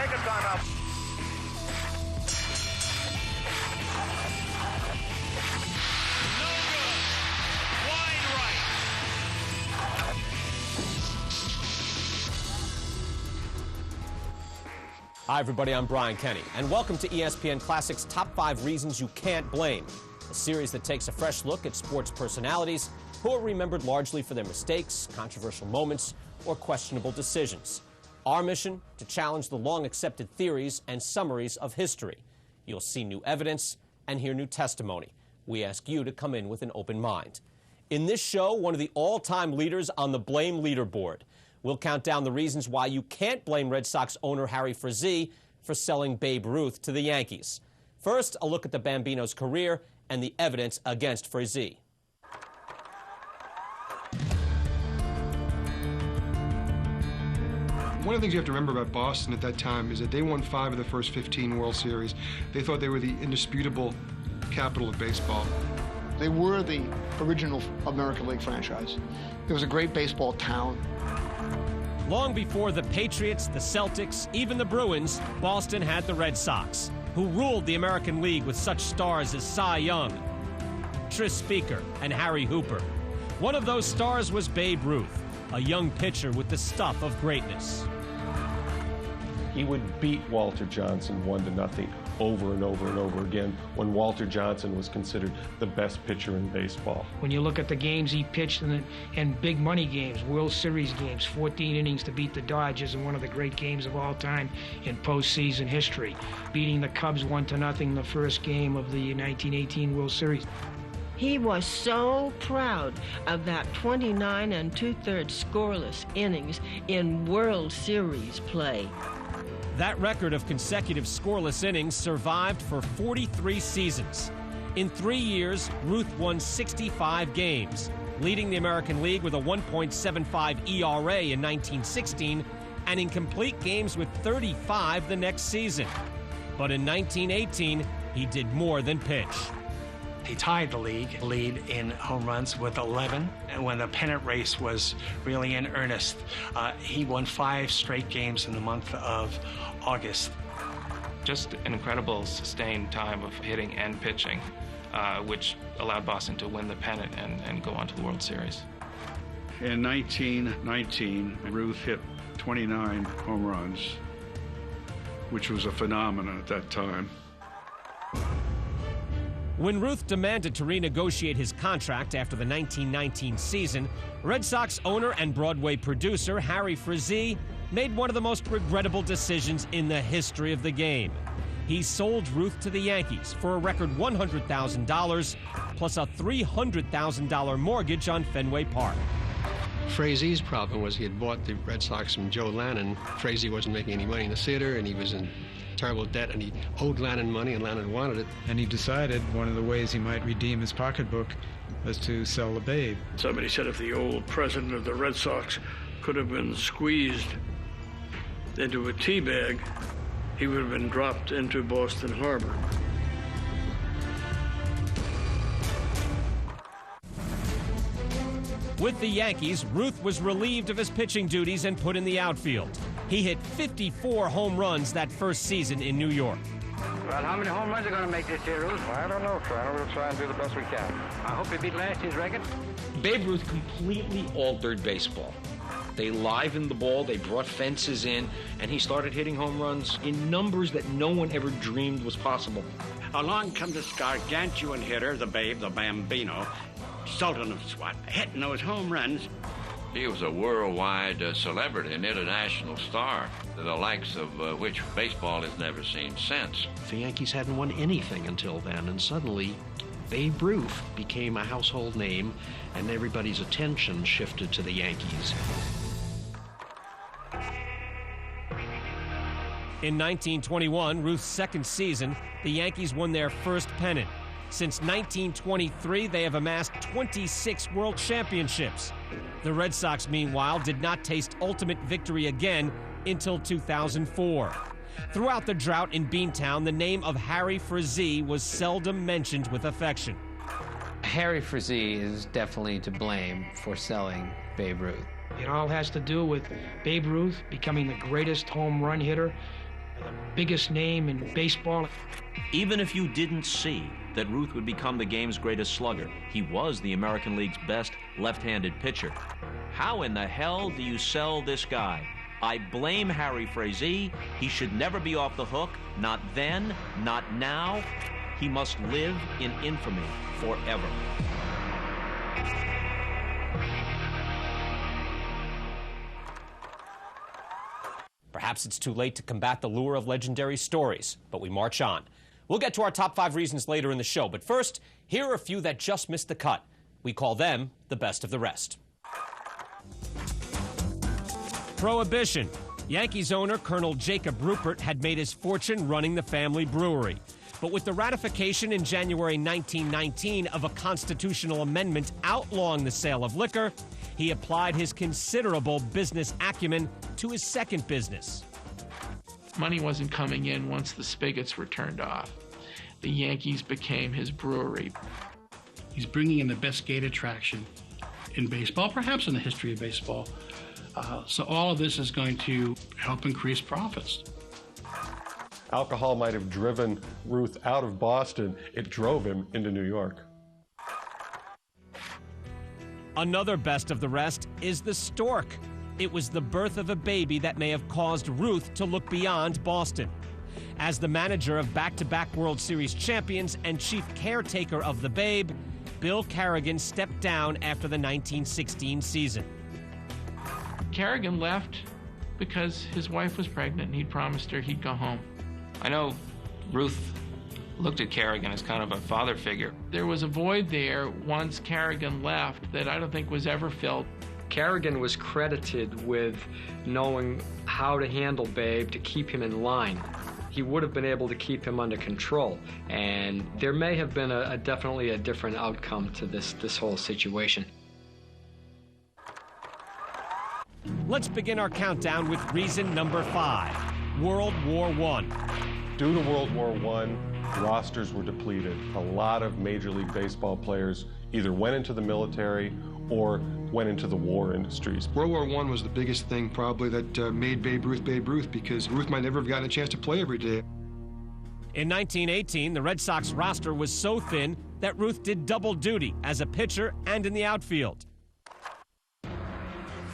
take a timeout. No good. Wide right. Hi, everybody. I'm Brian Kenny, and welcome to ESPN Classic's Top 5 Reasons You Can't Blame, a series that takes a fresh look at sports personalities who are remembered largely for their mistakes, controversial moments, or questionable decisions. Our mission, to challenge the long-accepted theories and summaries of history. You'll see new evidence and hear new testimony. We ask you to come in with an open mind. In this show, one of the all-time leaders on the blame leaderboard. We'll count down the reasons why you can't blame Red Sox owner Harry Frazee for selling Babe Ruth to the Yankees. First, a look at the Bambino's career and the evidence against Frazee. One of the things you have to remember about Boston at that time is that they won 5 of the first 15 World Series. They thought they were the indisputable capital of baseball. They were the original American League franchise. It was a great baseball town. Long before the Patriots, the Celtics, even the Bruins, Boston had the Red Sox, who ruled the American League with such stars as Cy Young, Tris Speaker, and Harry Hooper. One of those stars was Babe Ruth, a young pitcher with the stuff of greatness. He would beat Walter Johnson 1-0 over and over and over again when Walter Johnson was considered the best pitcher in baseball. When you look at the games he pitched in big money games, World Series games, 14 innings to beat the Dodgers in one of the great games of all time in postseason history, beating the Cubs 1-0 in the first game of the 1918 World Series. He was so proud of that 29 2/3 scoreless innings in World Series play. That record of consecutive scoreless innings survived for 43 seasons. In 3 years, Ruth won 65 games, leading the American League with a 1.75 ERA in 1916 and in complete games with 35 the next season. But in 1918, he did more than pitch. He tied the league lead in home runs with 11. And when the pennant race was really in earnest, he won 5 straight games in the month of August. Just an incredible sustained time of hitting and pitching, which allowed Boston to win the pennant and go on to the World Series. In 1919, Ruth hit 29 home runs, which was a phenomenon at that time. When Ruth demanded to renegotiate his contract after the 1919 season, Red Sox owner and Broadway producer Harry Frazee made one of the most regrettable decisions in the history of the game. He sold Ruth to the Yankees for a record $100,000 plus a $300,000 mortgage on Fenway Park. Frazee's problem was he had bought the Red Sox from Joe Lannon. Frazee wasn't making any money in the theater, and he was in terrible debt, and he owed Lannon money, and Lannon wanted it. And he decided one of the ways he might redeem his pocketbook was to sell the Babe. Somebody said if the old president of the Red Sox could have been squeezed into a tea bag, he would have been dropped into Boston Harbor. With the Yankees, Ruth was relieved of his pitching duties and put in the outfield. He hit 54 home runs that first season in New York. Well, how many home runs are going to make this year, Ruth? I don't know, Colonel. We'll try and do the best we can. I hope we beat last year's record. Babe Ruth completely altered baseball. They livened the ball, they brought fences in, and he started hitting home runs in numbers that no one ever dreamed was possible. Along comes this gargantuan hitter, the Babe, the Bambino, Sultan of SWAT, hitting those home runs. He was a worldwide celebrity, an international star, the likes of which baseball has never seen since. The Yankees hadn't won anything until then, and suddenly Babe Ruth became a household name, and everybody's attention shifted to the Yankees. In 1921, Ruth's second season, the Yankees won their first pennant. Since 1923, they have amassed 26 world championships. The Red Sox, meanwhile, did not taste ultimate victory again until 2004. Throughout the drought in Beantown, the name of Harry Frazee was seldom mentioned with affection. Harry Frazee is definitely to blame for selling Babe Ruth. It all has to do with Babe Ruth becoming the greatest home run hitter biggest name in baseball. Even if you didn't see that Ruth would become the game's greatest slugger, he was the American League's best left-handed pitcher. How in the hell do you sell this guy? I blame Harry Frazee. He should never be off the hook. Not then, not now. He must live in infamy forever. Perhaps it's too late to combat the lure of legendary stories, but we march on. We'll get to our top 5 reasons later in the show, but first, here are a few that just missed the cut. We call them the best of the rest. Prohibition. Yankees owner Colonel Jacob Ruppert had made his fortune running the family brewery. But with the ratification in January 1919 of a constitutional amendment outlawing the sale of liquor, he applied his considerable business acumen to his second business. Money wasn't coming in once the spigots were turned off. The Yankees became his brewery. He's bringing in the best gate attraction in baseball, perhaps in the history of baseball. So all of this is going to help increase profits. Alcohol might have driven Ruth out of Boston. It drove him into New York. Another best of the rest is the stork. It was the birth of a baby that may have caused Ruth to look beyond Boston. As the manager of back-to-back World Series champions and chief caretaker of the Babe, Bill Carrigan stepped down after the 1916 season. Carrigan left because his wife was pregnant and he'd promised her he'd go home. I know Ruth looked at Carrigan as kind of a father figure. There was a void there once Carrigan left that I don't think was ever filled. Carrigan was credited with knowing how to handle Babe to keep him in line. He would have been able to keep him under control, and there may have been definitely a different outcome to this whole situation. Let's begin our countdown with reason number 5, World War I. Due to World War I, rosters were depleted. A lot of Major League Baseball players either went into the military or went into the war industries. World War I was the biggest thing probably that made Babe Ruth, because Ruth might never have gotten a chance to play every day. In 1918, the Red Sox roster was so thin that Ruth did double duty as a pitcher and in the outfield.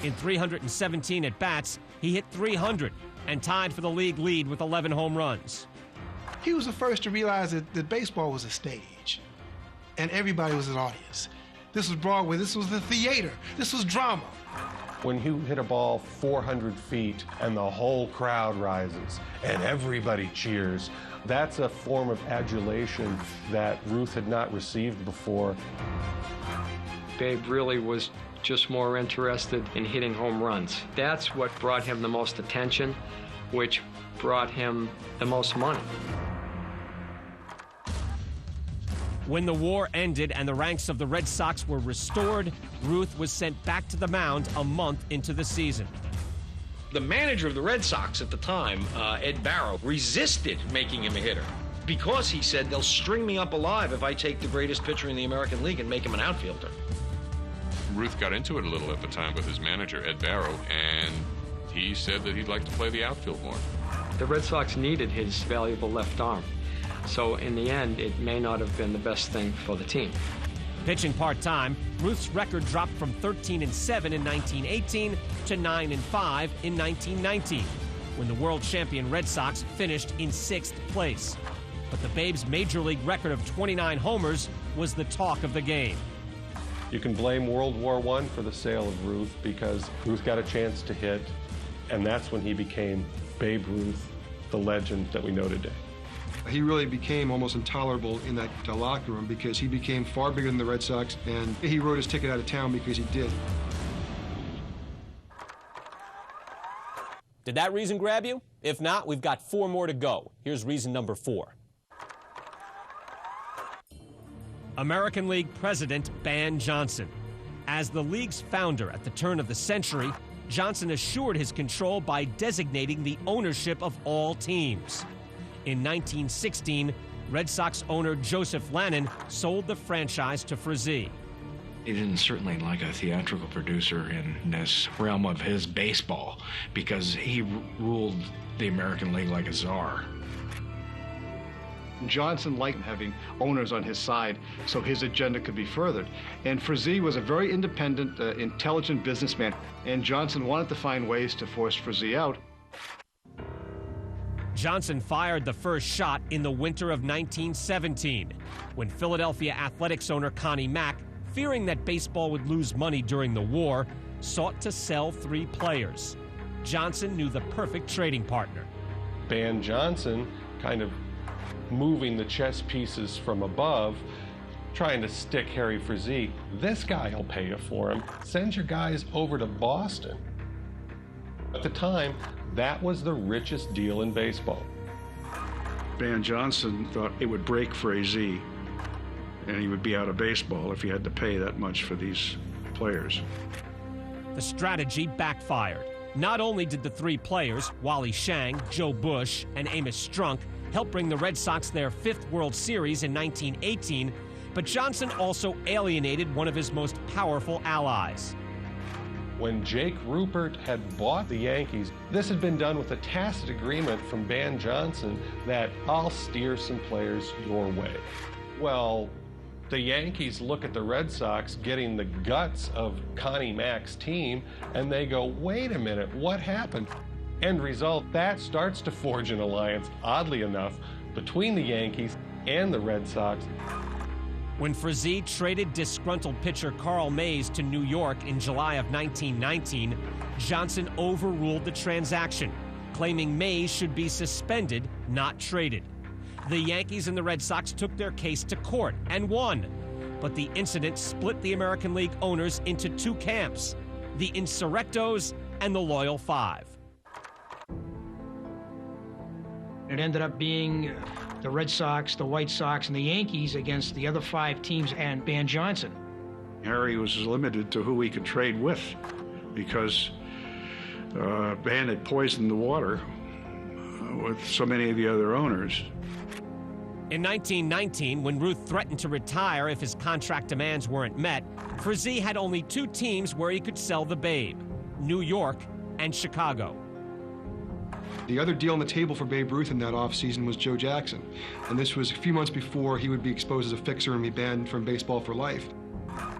In 317 at-bats, he hit 300 and tied for the league lead with 11 home runs. He was the first to realize that baseball was a stage, and everybody was an audience. This was Broadway, this was the theater, this was drama. When you hit a ball 400 feet and the whole crowd rises and everybody cheers, that's a form of adulation that Ruth had not received before. Babe really was just more interested in hitting home runs. That's what brought him the most attention, which brought him the most money. When the war ended and the ranks of the Red Sox were restored, Ruth was sent back to the mound a month into the season. The manager of the Red Sox at the time, Ed Barrow, resisted making him a hitter because he said, they'll string me up alive if I take the greatest pitcher in the American League and make him an outfielder. Ruth got into it a little at the time with his manager, Ed Barrow, and he said that he'd like to play the outfield more. The Red Sox needed his valuable left arm. So in the end, it may not have been the best thing for the team. Pitching part-time, Ruth's record dropped from 13-7 in 1918 to 9-5 in 1919, when the world champion Red Sox finished in 6th place. But the Babe's major league record of 29 homers was the talk of the game. You can blame World War I for the sale of Ruth because Ruth got a chance to hit, and that's when he became Babe Ruth, the legend that we know today. He really became almost intolerable in that locker room because he became far bigger than the Red Sox, and he wrote his ticket out of town because he did. Did that reason grab you? If not, we've got 4 more to go. Here's reason number 4. American League President Ban Johnson. As the league's founder at the turn of the century, Johnson assured his control by designating the ownership of all teams. In 1916, Red Sox owner Joseph Lannon sold the franchise to Frazee. He didn't certainly like a theatrical producer in this realm of his baseball because he ruled the American League like a czar. Johnson liked having owners on his side so his agenda could be furthered. And Frazee was a very independent, intelligent businessman, and Johnson wanted to find ways to force Frazee out. Johnson fired the first shot in the winter of 1917, when Philadelphia Athletics owner Connie Mack, fearing that baseball would lose money during the war, sought to sell 3 players. Johnson knew the perfect trading partner. Ban Johnson, kind of moving the chess pieces from above, trying to stick Harry Frazee. This guy will pay you for him. Send your guys over to Boston. At the time, that was the richest deal in baseball. Ban Johnson thought it would break Frazee, and he would be out of baseball if he had to pay that much for these players. The strategy backfired. Not only did the 3 players, Wally Shang, Joe Bush, and Amos Strunk, help bring the Red Sox their 5th World Series in 1918, but Johnson also alienated one of his most powerful allies. When Jake Rupert had bought the Yankees, this had been done with a tacit agreement from Ban Johnson that I'll steer some players your way. Well, the Yankees look at the Red Sox getting the guts of Connie Mack's team, and they go, wait a minute, what happened? End result, that starts to forge an alliance, oddly enough, between the Yankees and the Red Sox. When Frazee traded disgruntled pitcher Carl Mays to New York in July of 1919, Johnson overruled the transaction, claiming Mays should be suspended, not traded. The Yankees and the Red Sox took their case to court and won. But the incident split the American League owners into 2 camps, the Insurrectos and the Loyal 5. It ended up being the Red Sox, the White Sox, and the Yankees against the other 5 teams and Ban Johnson. Harry was limited to who he could trade with because Ban had poisoned the water with so many of the other owners. In 1919, when Ruth threatened to retire if his contract demands weren't met, Frazee had only 2 teams where he could sell the Babe, New York and Chicago. The other deal on the table for Babe Ruth in that offseason was Joe Jackson, and this was a few months before he would be exposed as a fixer and be banned from baseball for life.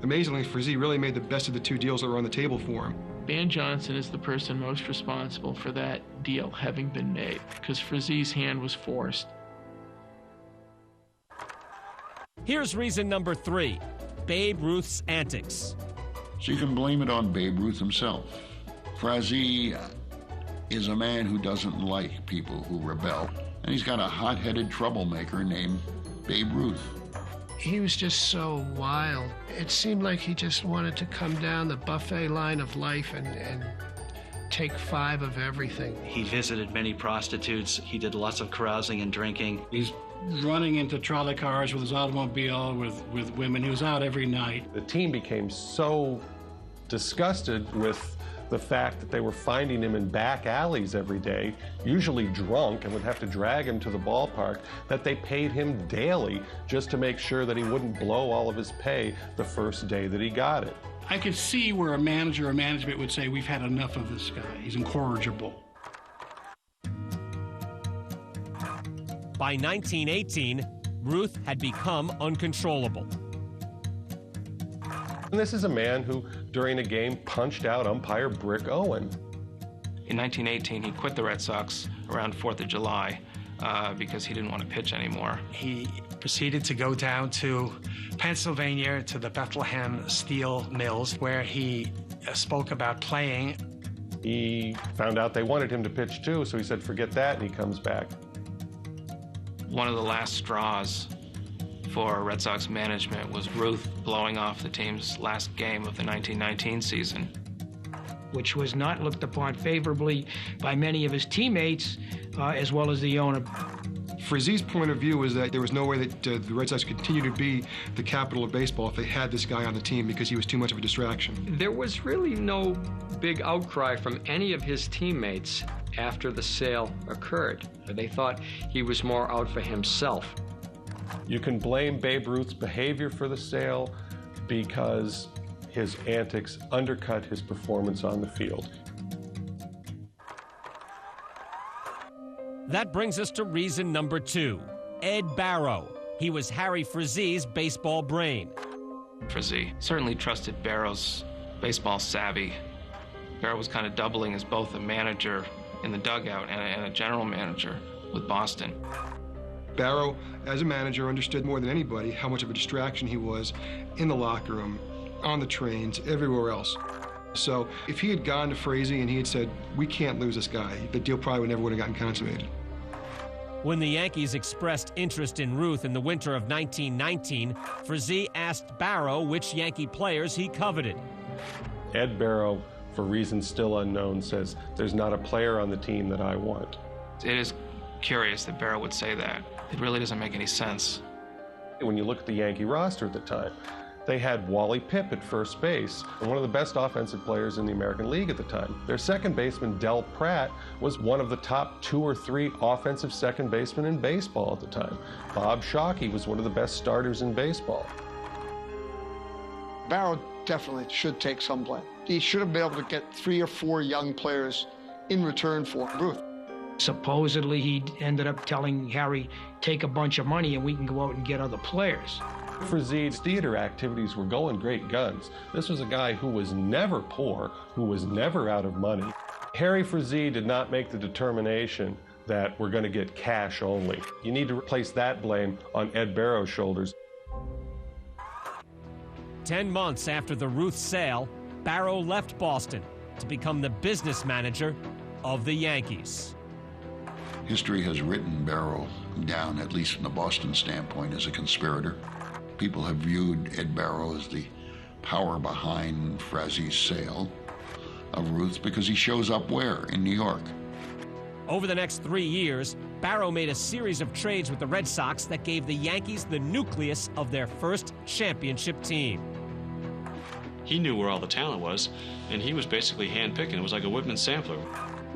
Amazingly, Frazee really made the best of the 2 deals that were on the table for him. Ban Johnson is the person most responsible for that deal having been made, because Frazee's hand was forced. Here's reason number 3, Babe Ruth's antics. So you can blame it on Babe Ruth himself. Frazee is a man who doesn't like people who rebel, and he's got a hot-headed troublemaker named Babe Ruth. He was just so wild. It seemed like he just wanted to come down the buffet line of life and take 5 of everything. He visited many prostitutes. He did lots of carousing and drinking. He's running into trolley cars with his automobile with women. He was out every night. The team became so disgusted with the fact that they were finding him in back alleys every day, usually drunk, and would have to drag him to the ballpark, that they paid him daily just to make sure that he wouldn't blow all of his pay the first day that he got it. I could see where a manager or management would say, we've had enough of this guy. He's incorrigible. By 1918, Ruth had become uncontrollable. And this is a man who, during a game, punched out umpire Brick Owen. In 1918, he quit the Red Sox around 4th of July because he didn't want to pitch anymore. He proceeded to go down to Pennsylvania to the Bethlehem Steel Mills, where he spoke about playing. He found out they wanted him to pitch too, so he said, forget that, and he comes back. One of the last straws for Red Sox management was Ruth blowing off the team's last game of the 1919 season, which was not looked upon favorably by many of his teammates, as well as the owner. Frazee's point of view was that there was no way that the Red Sox could continue to be the capital of baseball if they had this guy on the team because he was too much of a distraction. There was really no big outcry from any of his teammates after the sale occurred. They thought he was more out for himself. You can blame Babe Ruth's behavior for the sale because his antics undercut his performance on the field. That brings us to reason number 2, Ed Barrow. He was Harry Frazee's baseball brain. Frazee certainly trusted Barrow's baseball savvy. Barrow was kind of doubling as both a manager in the dugout and a general manager with Boston. Barrow, as a manager, understood more than anybody how much of a distraction he was in the locker room, on the trains, everywhere else. So if he had gone to Frazee and he had said, we can't lose this guy, the deal probably never would have gotten consummated. When the Yankees expressed interest in Ruth in the winter of 1919, Frazee asked Barrow which Yankee players he coveted. Ed Barrow, for reasons still unknown, says, there's not a player on the team that I want. It is curious that Barrow would say that. It really doesn't make any sense. When you look at the Yankee roster at the time, they had Wally Pipp at first base, and one of the best offensive players in the American League at the time. Their second baseman, Del Pratt, was one of the top 2 or 3 offensive second basemen in baseball at the time. Bob Shockey was one of the best starters in baseball. Barrow definitely should take some blame. He should have been able to get 3 or 4 young players in return for Ruth. Supposedly, he ended up telling Harry, take a bunch of money and we can go out and get other players. Frazee's theater activities were going great guns. This was a guy who was never poor, who was never out of money. Harry Frazee did not make the determination that we're going to get cash only. You need to place that blame on Ed Barrow's shoulders. 10 months after the Ruth sale, Barrow left Boston to become the business manager of the Yankees. History has written Barrow down, at least from the Boston standpoint, as a conspirator. People have viewed Ed Barrow as the power behind Frazee's sale of Ruth because he shows up where? In New York. Over the next 3 years, Barrow made a series of trades with the Red Sox that gave the Yankees the nucleus of their first championship team. He knew where all the talent was, and he was basically handpicking. It was like a Woodman sampler.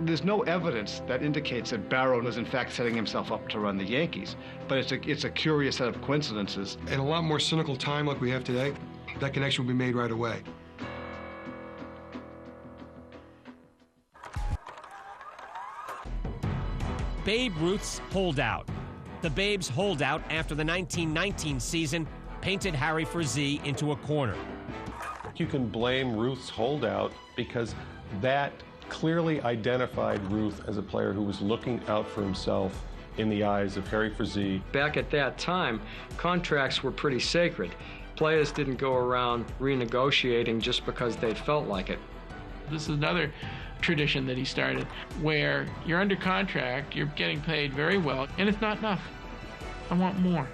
There's no evidence that indicates that Barrow was in fact setting himself up to run the Yankees, but it's a curious set of coincidences. In a lot more cynical time like we have today, that connection will be made right away. Babe Ruth's holdout. The Babe's holdout after the 1919 season painted Harry Frazee into a corner. You can blame Ruth's holdout because that clearly identified Ruth as a player who was looking out for himself in the eyes of Harry Frazee. Back at that time, contracts were pretty sacred. Players didn't go around renegotiating just because they felt like it. This is another tradition that he started where you're under contract, you're getting paid very well, and it's not enough. I want more.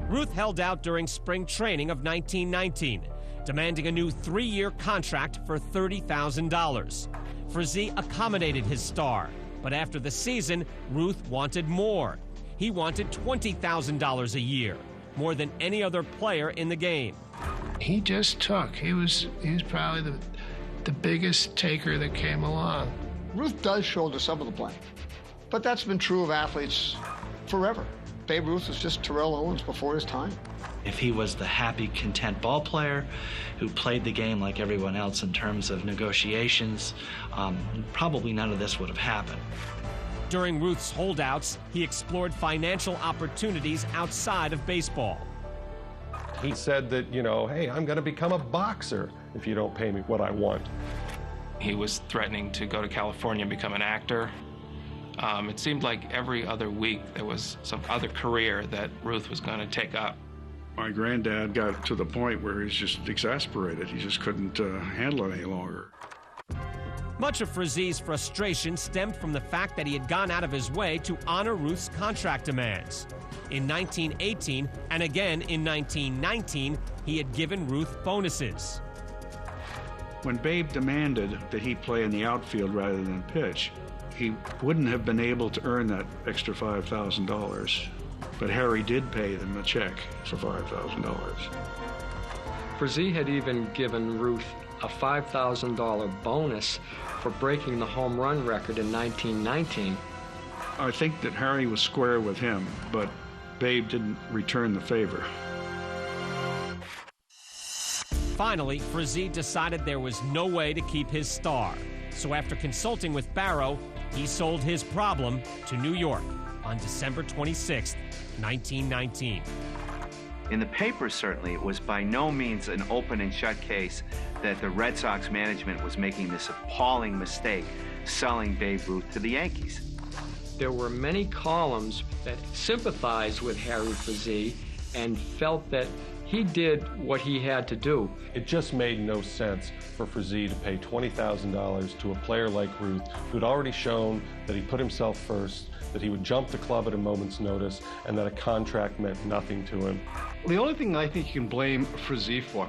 Ruth held out during spring training of 1919, demanding a new 3-year contract for $30,000. Frazee accommodated his star, but after the season, Ruth wanted more. He wanted $20,000 a year, more than any other player in the game. He just took. He was probably the biggest taker that came along. Ruth does shoulder some of the blame, but that's been true of athletes forever. Babe Ruth was just Terrell Owens before his time. If he was the happy, content ball player who played the game like everyone else in terms of negotiations, probably none of this would have happened. During Ruth's holdouts, he explored financial opportunities outside of baseball. He said that, hey, I'm going to become a boxer if you don't pay me what I want. He was threatening to go to California and become an actor. It seemed like every other week there was some other career that Ruth was going to take up. My granddad got to the point where he's just exasperated. He just couldn't handle it any longer. Much of Frazee's frustration stemmed from the fact that he had gone out of his way to honor Ruth's contract demands. In 1918 and again in 1919, he had given Ruth bonuses. When Babe demanded that he play in the outfield rather than pitch, he wouldn't have been able to earn that extra $5,000. But Harry did pay them a check for $5,000. Frazee had even given Ruth a $5,000 bonus for breaking the home run record in 1919. I think that Harry was square with him, but Babe didn't return the favor. Finally, Frazee decided there was no way to keep his star. So after consulting with Barrow, he sold his problem to New York on December 26, 1919. In the papers, certainly, it was by no means an open and shut case that the Red Sox management was making this appalling mistake, selling Babe Ruth to the Yankees. There were many columns that sympathized with Harry Frazee and felt that he did what he had to do. It just made no sense for Frazee to pay $20,000 to a player like Ruth, who'd already shown that he put himself first, that he would jump the club at a moment's notice, and that a contract meant nothing to him. The only thing I think you can blame Frazee for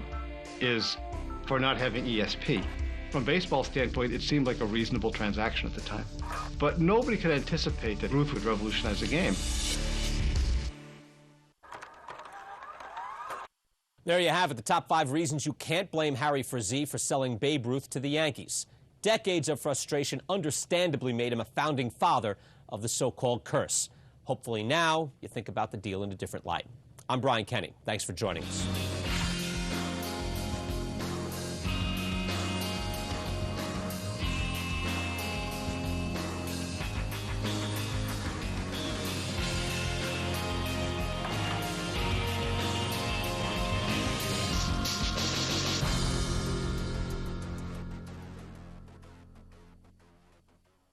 is for not having ESP. From a baseball standpoint, it seemed like a reasonable transaction at the time. But nobody could anticipate that Ruth would revolutionize the game. There you have it, the top 5 reasons you can't blame Harry Frazee for selling Babe Ruth to the Yankees. Decades of frustration understandably made him a founding father of the so-called curse. Hopefully now you think about the deal in a different light. I'm Brian Kenny. Thanks for joining us.